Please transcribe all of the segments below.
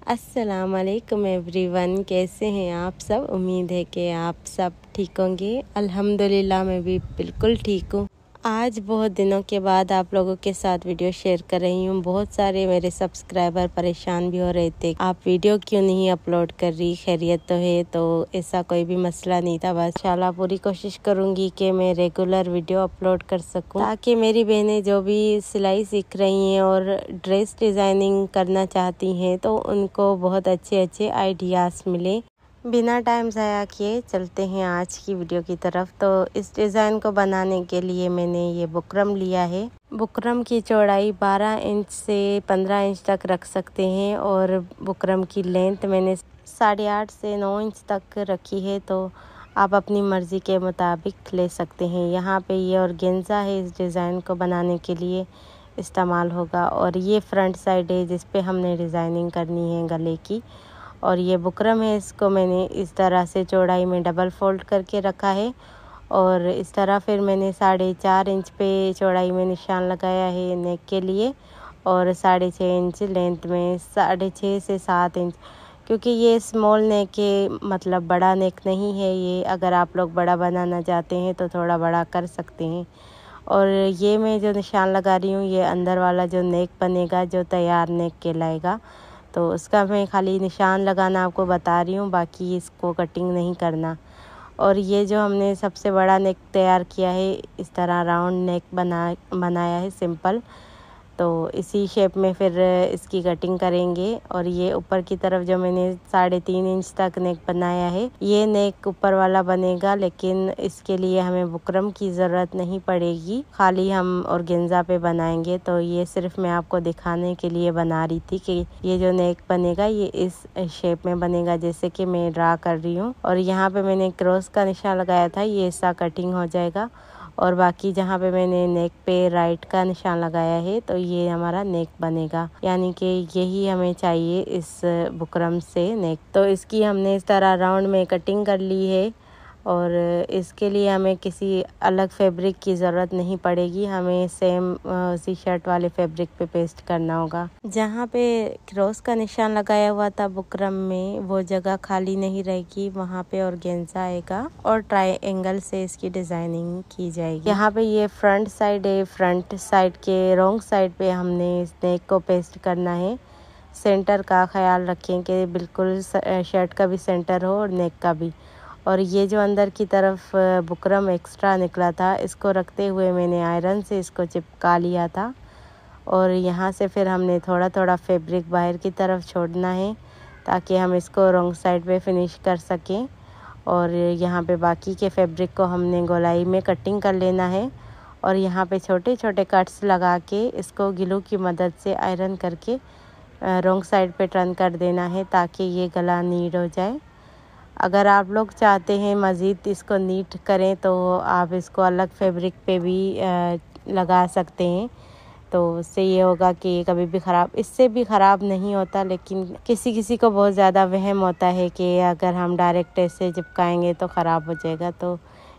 अस्सलाम वालेकुम एवरीवन, कैसे हैं आप सब। उम्मीद है कि आप सब ठीक होंगे। अल्हम्दुलिल्लाह मैं भी बिल्कुल ठीक हूँ। आज बहुत दिनों के बाद आप लोगों के साथ वीडियो शेयर कर रही हूँ। बहुत सारे मेरे सब्सक्राइबर परेशान भी हो रहे थे, आप वीडियो क्यों नहीं अपलोड कर रही, खैरियत तो है। तो ऐसा कोई भी मसला नहीं था, बस इंशाल्लाह पूरी कोशिश करूँगी कि मैं रेगुलर वीडियो अपलोड कर सकूँ, ताकि मेरी बहनें जो भी सिलाई सीख रही हैं और ड्रेस डिज़ाइनिंग करना चाहती हैं तो उनको बहुत अच्छे अच्छे आइडियाज़ मिले। बिना टाइम ज़ाया किए चलते हैं आज की वीडियो की तरफ। तो इस डिज़ाइन को बनाने के लिए मैंने ये बुकरम लिया है। बुकरम की चौड़ाई 12 इंच से 15 इंच तक रख सकते हैं और बुकरम की लेंथ मैंने 8.5 से 9 इंच तक रखी है। तो आप अपनी मर्ज़ी के मुताबिक ले सकते हैं। यहाँ पे ये ऑर्गेन्जा है, इस डिज़ाइन को बनाने के लिए इस्तेमाल होगा। और ये फ्रंट साइड है जिस पे हमने डिज़ाइनिंग करनी है गले की। और ये बुकरम है, इसको मैंने इस तरह से चौड़ाई में डबल फोल्ड करके रखा है। और इस तरह फिर मैंने 4.5 इंच पे चौड़ाई में निशान लगाया है नेक के लिए, और 6.5 इंच लेंथ में 6.5 से 7 इंच, क्योंकि ये स्मॉल नेक है, मतलब बड़ा नेक नहीं है ये। अगर आप लोग बड़ा बनाना चाहते हैं तो थोड़ा बड़ा कर सकते हैं। और ये मैं जो निशान लगा रही हूँ, ये अंदर वाला जो नेक बनेगा, जो तैयार नेक कहलाएगा, तो उसका मैं खाली निशान लगाना आपको बता रही हूँ, बाकी इसको कटिंग नहीं करना। और ये जो हमने सबसे बड़ा नेक तैयार किया है, इस तरह राउंड नेक बनाया है सिंपल। तो इसी शेप में फिर इसकी कटिंग करेंगे। और ये ऊपर की तरफ जो मैंने 3.5 इंच तक नेक बनाया है, ये नेक ऊपर वाला बनेगा, लेकिन इसके लिए हमें बुकरम की ज़रूरत नहीं पड़ेगी, खाली हम ऑर्गेन्जा पे बनाएंगे। तो ये सिर्फ मैं आपको दिखाने के लिए बना रही थी कि ये जो नेक बनेगा ये इस शेप में बनेगा जैसे कि मैं ड्रा कर रही हूँ। और यहाँ पे मैंने क्रॉस का निशान लगाया था, ये ऐसा कटिंग हो जाएगा। और बाकी जहाँ पे मैंने नेक पे राइट का निशान लगाया है, तो ये हमारा नेक बनेगा, यानी कि यही हमें चाहिए इस बुकरम से नेक। तो इसकी हमने इस तरह राउंड में कटिंग कर ली है। और इसके लिए हमें किसी अलग फैब्रिक की ज़रूरत नहीं पड़ेगी, हमें सेम उसी शर्ट वाले फैब्रिक पे पेस्ट करना होगा। जहाँ पे क्रॉस का निशान लगाया हुआ था बुकरम में, वो जगह खाली नहीं रहेगी, वहाँ पे ऑर्गेन्जा आएगा और ट्रायंगल से इसकी डिज़ाइनिंग की जाएगी। यहाँ पे ये फ्रंट साइड है, फ्रंट साइड के रॉन्ग साइड पे हमने इस नेक को पेस्ट करना है। सेंटर का ख्याल रखें कि बिल्कुल शर्ट का भी सेंटर हो और नेक का भी। और ये जो अंदर की तरफ बुकरम एक्स्ट्रा निकला था, इसको रखते हुए मैंने आयरन से इसको चिपका लिया था। और यहाँ से फिर हमने थोड़ा थोड़ा फैब्रिक बाहर की तरफ छोड़ना है, ताकि हम इसको रॉन्ग साइड पे फिनिश कर सकें। और यहाँ पे बाकी के फैब्रिक को हमने गोलाई में कटिंग कर लेना है। और यहाँ पे छोटे छोटे कट्स लगा के इसको ग्लू की मदद से आयरन करके रॉन्ग साइड पे टर्न कर देना है, ताकि ये गला नीट हो जाए। अगर आप लोग चाहते हैं मज़ीद इसको नीट करें तो आप इसको अलग फैब्रिक पे भी लगा सकते हैं। तो उससे ये होगा कि ये कभी भी ख़राब, इससे भी ख़राब नहीं होता, लेकिन किसी किसी को बहुत ज़्यादा वहम होता है कि अगर हम डायरेक्ट ऐसे चिपकाएंगे तो ख़राब हो जाएगा। तो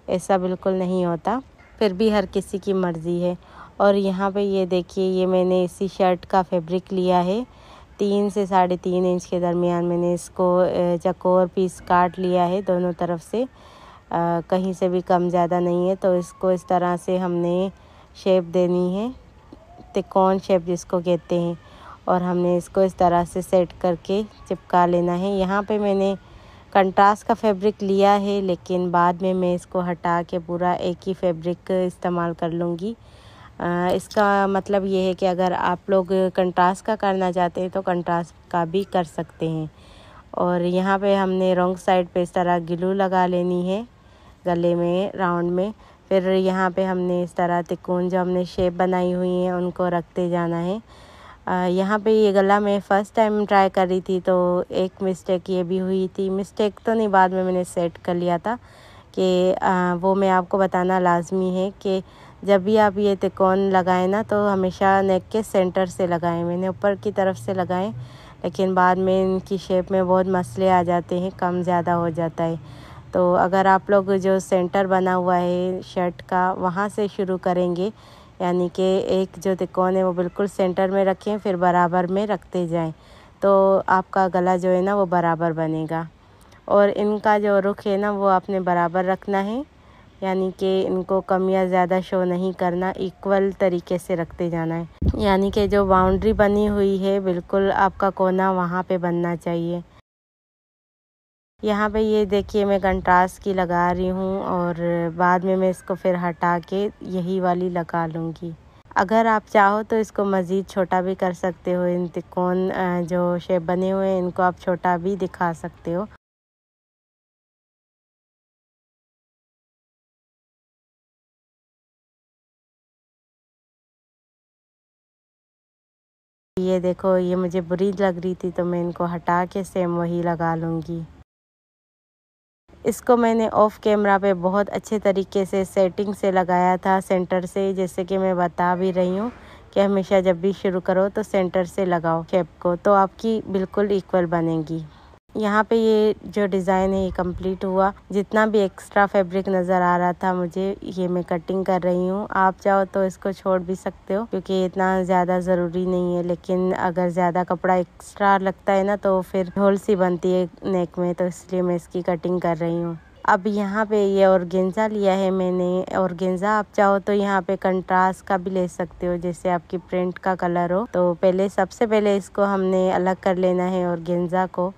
ऐसा बिल्कुल नहीं होता, फिर भी हर किसी की मर्ज़ी है। और यहाँ पे ये देखिए, ये मैंने इसी शर्ट का फैब्रिक लिया है, 3 से 3.5 इंच के दरमियान मैंने इसको चौकोर पीस काट लिया है दोनों तरफ से, कहीं से भी कम ज़्यादा नहीं है। तो इसको इस तरह से हमने शेप देनी है, त्रिकोण शेप जिसको कहते हैं। और हमने इसको इस तरह से सेट करके चिपका लेना है। यहाँ पे मैंने कंट्रास्ट का फैब्रिक लिया है, लेकिन बाद में मैं इसको हटा के पूरा एक ही फैब्रिक इस्तेमाल कर लूँगी। इसका मतलब ये है कि अगर आप लोग कंट्रास्ट का करना चाहते हैं तो कंट्रास्ट का भी कर सकते हैं। और यहाँ पे हमने रॉन्ग साइड पे इस तरह ग्लू लगा लेनी है गले में राउंड में। फिर यहाँ पे हमने इस तरह तिकोन जो हमने शेप बनाई हुई है उनको रखते जाना है। यहाँ पे ये गला मैं फ़र्स्ट टाइम ट्राई कर रही थी, तो एक मिस्टेक ये भी हुई थी, मिस्टेक तो नहीं, बाद में मैंने सेट कर लिया था कि वो मैं आपको बताना लाजमी है कि जब भी आप ये तिकोन लगाएं ना, तो हमेशा नेक के सेंटर से लगाएं। मैंने ऊपर की तरफ से लगाएं, लेकिन बाद में इनकी शेप में बहुत मसले आ जाते हैं, कम ज़्यादा हो जाता है। तो अगर आप लोग जो सेंटर बना हुआ है शर्ट का, वहाँ से शुरू करेंगे, यानी कि एक जो तिकोन है वो बिल्कुल सेंटर में रखें, फिर बराबर में रखते जाएं, तो आपका गला जो है ना वो बराबर बनेगा। और इनका जो रुख है ना वो आपने बराबर रखना है, यानी कि इनको कम या ज़्यादा शो नहीं करना, इक्वल तरीके से रखते जाना है। यानी कि जो बाउंड्री बनी हुई है बिल्कुल आपका कोना वहाँ पे बनना चाहिए। यहाँ पे ये देखिए मैं कंट्रास्ट की लगा रही हूँ और बाद में मैं इसको फिर हटा के यही वाली लगा लूँगी। अगर आप चाहो तो इसको मज़ीद छोटा भी कर सकते हो। इन तिकोन जो शेप बने हुए हैं इनको आप छोटा भी दिखा सकते हो। ये देखो ये मुझे बुरी लग रही थी तो मैं इनको हटा के सेम वही लगा लूँगी। इसको मैंने ऑफ कैमरा पे बहुत अच्छे तरीके से सेटिंग से लगाया था सेंटर से, जैसे कि मैं बता भी रही हूँ कि हमेशा जब भी शुरू करो तो सेंटर से लगाओ शेप को, तो आपकी बिल्कुल इक्वल बनेगी। यहाँ पे ये जो डिज़ाइन है ये कंप्लीट हुआ। जितना भी एक्स्ट्रा फैब्रिक नज़र आ रहा था मुझे, ये मैं कटिंग कर रही हूँ। आप चाहो तो इसको छोड़ भी सकते हो क्योंकि इतना ज़्यादा ज़रूरी नहीं है, लेकिन अगर ज़्यादा कपड़ा एक्स्ट्रा लगता है ना तो फिर होल सी बनती है नेक में, तो इसलिए मैं इसकी कटिंग कर रही हूँ। अब यहाँ पे ये ऑर्गेन्जा लिया है मैंने। ऑर्गेन्जा आप चाहो तो यहाँ पे कंट्रास्ट का भी ले सकते हो, जैसे आपकी प्रिंट का कलर हो। तो सबसे पहले इसको हमने अलग कर लेना है ऑर्गेन्जा को,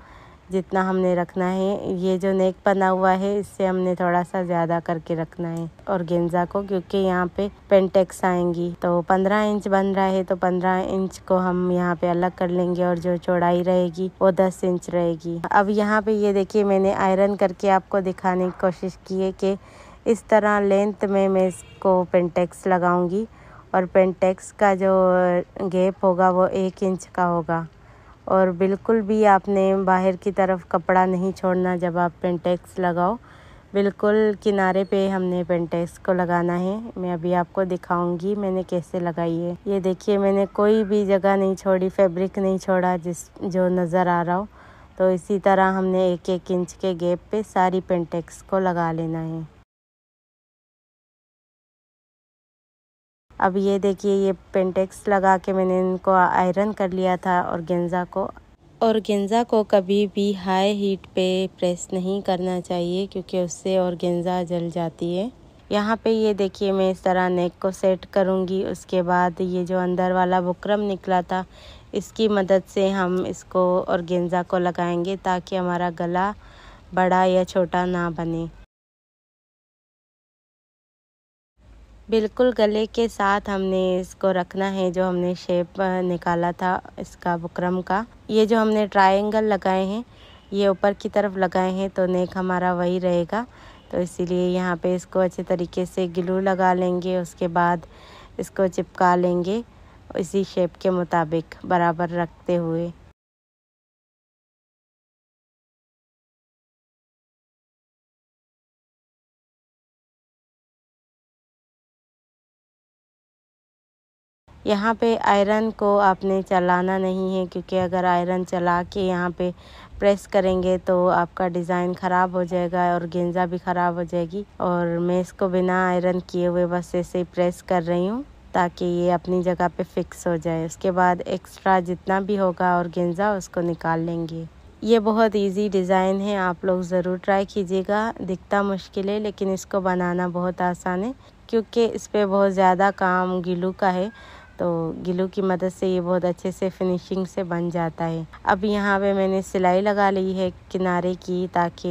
जितना हमने रखना है। ये जो नेक बना हुआ है इससे हमने थोड़ा सा ज़्यादा करके रखना है ऑर्गेन्जा को, क्योंकि यहाँ पे पेंटेक्स आएंगी। तो 15 इंच बन रहा है तो 15 इंच को हम यहाँ पे अलग कर लेंगे और जो चौड़ाई रहेगी वो 10 इंच रहेगी। अब यहाँ पे ये देखिए मैंने आयरन करके आपको दिखाने की कोशिश की है कि इस तरह लेंथ में मैं इसको पेंटेक्स लगाऊंगी और पेंटेक्स का जो गैप होगा वो 1 इंच का होगा। और बिल्कुल भी आपने बाहर की तरफ कपड़ा नहीं छोड़ना जब आप पेंटेक्स लगाओ। बिल्कुल किनारे पे हमने पेंटेक्स को लगाना है। मैं अभी आपको दिखाऊंगी मैंने कैसे लगाई है। ये देखिए मैंने कोई भी जगह नहीं छोड़ी, फैब्रिक नहीं छोड़ा जो नज़र आ रहा हो। तो इसी तरह हमने 1-1 इंच के गैप पे सारी पेंटेक्स को लगा लेना है। अब ये देखिए ये पेंटेक्स लगा के मैंने इनको आयरन कर लिया था ऑर्गेन्जा को। ऑर्गेन्जा को कभी भी हाई हीट पे प्रेस नहीं करना चाहिए क्योंकि उससे ऑर्गेन्जा जल जाती है। यहाँ पे ये देखिए मैं इस तरह नेक को सेट करूँगी। उसके बाद ये जो अंदर वाला बुकरम निकला था इसकी मदद से हम इसको ऑर्गेन्जा को लगाएंगे ताकि हमारा गला बड़ा या छोटा ना बने। बिल्कुल गले के साथ हमने इसको रखना है जो हमने शेप निकाला था इसका बुकरम का। ये जो हमने ट्रायंगल लगाए हैं ये ऊपर की तरफ लगाए हैं तो नेक हमारा वही रहेगा। तो इसीलिए यहाँ पे इसको अच्छे तरीके से ग्लू लगा लेंगे। उसके बाद इसको चिपका लेंगे इसी शेप के मुताबिक बराबर रखते हुए। यहाँ पे आयरन को आपने चलाना नहीं है क्योंकि अगर आयरन चला के यहाँ पे प्रेस करेंगे तो आपका डिज़ाइन ख़राब हो जाएगा और गेंजा भी ख़राब हो जाएगी। और मैं इसको बिना आयरन किए हुए बस ऐसे ही प्रेस कर रही हूँ ताकि ये अपनी जगह पे फिक्स हो जाए। उसके बाद एक्स्ट्रा जितना भी होगा और गेंजा उसको निकाल लेंगे। ये बहुत इजी डिज़ाइन है, आप लोग ज़रूर ट्राई कीजिएगा। दिखता मुश्किल है लेकिन इसको बनाना बहुत आसान है क्योंकि इस पर बहुत ज़्यादा काम गिलू का है। तो गिलू की मदद से ये बहुत अच्छे से फिनिशिंग से बन जाता है। अब यहाँ पे मैंने सिलाई लगा ली है किनारे की ताकि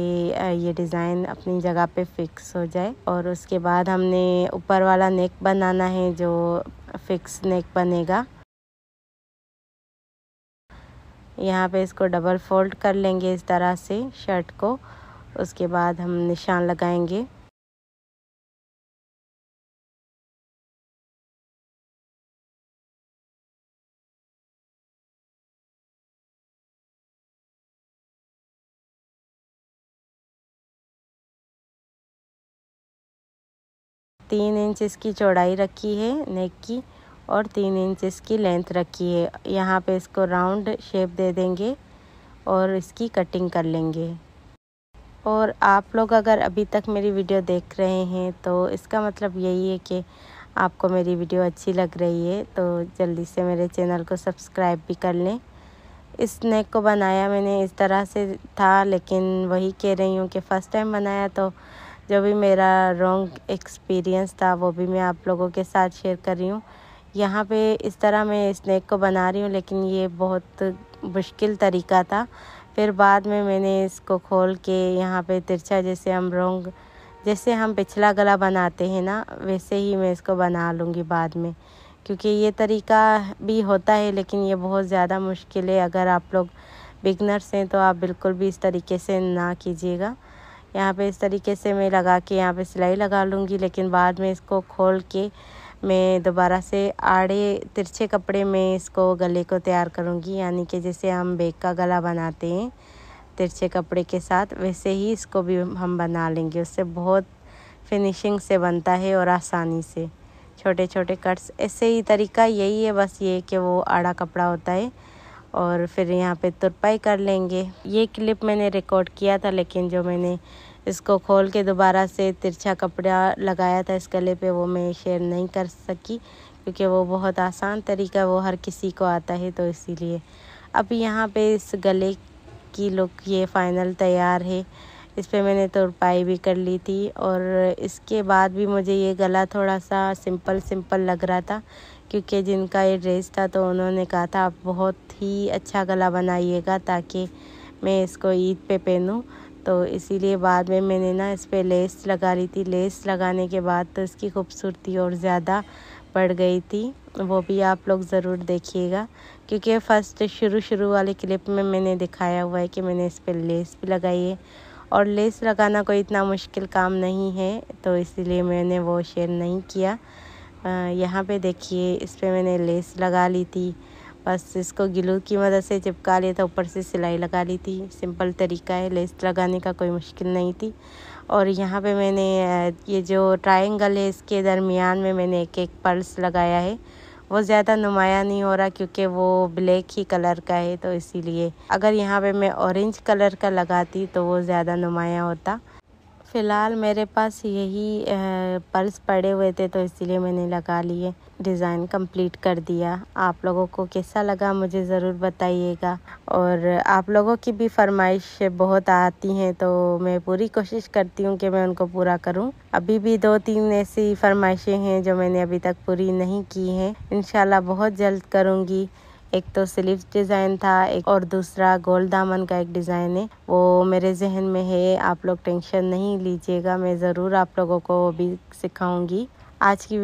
ये डिज़ाइन अपनी जगह पे फिक्स हो जाए। और उसके बाद हमने ऊपर वाला नेक बनाना है जो फिक्स नेक बनेगा। यहाँ पे इसको डबल फोल्ड कर लेंगे इस तरह से शर्ट को। उसके बाद हम निशान लगाएंगे। तीन इंच इसकी चौड़ाई रखी है नेक की और 3 इंच इसकी लेंथ रखी है। यहाँ पे इसको राउंड शेप दे देंगे और इसकी कटिंग कर लेंगे। और आप लोग अगर अभी तक मेरी वीडियो देख रहे हैं तो इसका मतलब यही है कि आपको मेरी वीडियो अच्छी लग रही है। तो जल्दी से मेरे चैनल को सब्सक्राइब भी कर लें। इस नेक को बनाया मैंने इस तरह से था, लेकिन वही कह रही हूँ कि फ़र्स्ट टाइम बनाया तो जो भी मेरा रॉन्ग एक्सपीरियंस था वो भी मैं आप लोगों के साथ शेयर कर रही हूँ। यहाँ पे इस तरह मैं स्नैक को बना रही हूँ, लेकिन ये बहुत मुश्किल तरीका था। फिर बाद में मैंने इसको खोल के यहाँ पे तिरछा जैसे हम पिछला गला बनाते हैं ना, वैसे ही मैं इसको बना लूँगी बाद में, क्योंकि ये तरीका भी होता है लेकिन ये बहुत ज़्यादा मुश्किल है। अगर आप लोग बिगनर्स हैं तो आप बिल्कुल भी इस तरीके से ना कीजिएगा। यहाँ पे इस तरीके से मैं लगा के यहाँ पे सिलाई लगा लूँगी, लेकिन बाद में इसको खोल के मैं दोबारा से आड़े तिरछे कपड़े में इसको गले को तैयार करूँगी, यानी कि जैसे हम बैग का गला बनाते हैं तिरछे कपड़े के साथ, वैसे ही इसको भी हम बना लेंगे। उससे बहुत फिनिशिंग से बनता है और आसानी से छोटे छोटे कट्स। ऐसे ही तरीका यही है, बस ये कि वो आड़ा कपड़ा होता है और फिर यहाँ पे तुरपाई कर लेंगे। ये क्लिप मैंने रिकॉर्ड किया था, लेकिन जो मैंने इसको खोल के दोबारा से तिरछा कपड़ा लगाया था इस गले पे, वो मैं शेयर नहीं कर सकी क्योंकि वो बहुत आसान तरीका, वो हर किसी को आता है, तो इसीलिए। अब यहाँ पे इस गले की लुक ये फाइनल तैयार है। इस पे मैंने तुरपाई भी कर ली थी और इसके बाद भी मुझे ये गला थोड़ा सा सिंपल लग रहा था, क्योंकि जिनका ये ड्रेस था तो उन्होंने कहा था आप बहुत ही अच्छा गला बनाइएगा ताकि मैं इसको ईद पे पहनूं। तो इसीलिए बाद में मैंने ना इस पे लेस लगा ली थी। लेस लगाने के बाद तो इसकी खूबसूरती और ज़्यादा बढ़ गई थी। वो भी आप लोग ज़रूर देखिएगा, क्योंकि फ़र्स्ट शुरू वाले क्लिप में मैंने दिखाया हुआ है कि मैंने इस पे लेस भी लगाई है, और लेस लगाना कोई इतना मुश्किल काम नहीं है, तो इसीलिए मैंने वो शेयर नहीं किया। यहाँ पे देखिए इस पे मैंने लेस लगा ली थी, बस इसको ग्लू की मदद से चिपका लिया था, ऊपर से सिलाई लगा ली थी। सिंपल तरीका है, लेस लगाने का कोई मुश्किल नहीं थी। और यहाँ पे मैंने ये जो ट्रायंगल है इसके दरमियान में मैंने एक पर्ल्स लगाया है। वो ज़्यादा नुमाया नहीं हो रहा क्योंकि वो ब्लैक ही कलर का है, तो इसीलिए। अगर यहाँ पे मैं ऑरेंज कलर का लगाती तो वो ज़्यादा नुमाया होता। फ़िलहाल मेरे पास यही पर्स पड़े हुए थे, तो इसीलिए मैंने लगा लिए, डिज़ाइन कंप्लीट कर दिया। आप लोगों को कैसा लगा मुझे ज़रूर बताइएगा। और आप लोगों की भी फरमाइश बहुत आती हैं, तो मैं पूरी कोशिश करती हूँ कि मैं उनको पूरा करूँ। अभी भी 2-3 ऐसी फरमाइशें हैं जो मैंने अभी तक पूरी नहीं की हैं। इंशाल्लाह बहुत जल्द करूँगी। एक तो स्लीव्स डिज़ाइन था, एक और दूसरा गोल दामन का एक डिज़ाइन है, वो मेरे जहन में है। आप लोग टेंशन नहीं लीजिएगा, मैं ज़रूर आप लोगों को भी सिखाऊंगी। आज की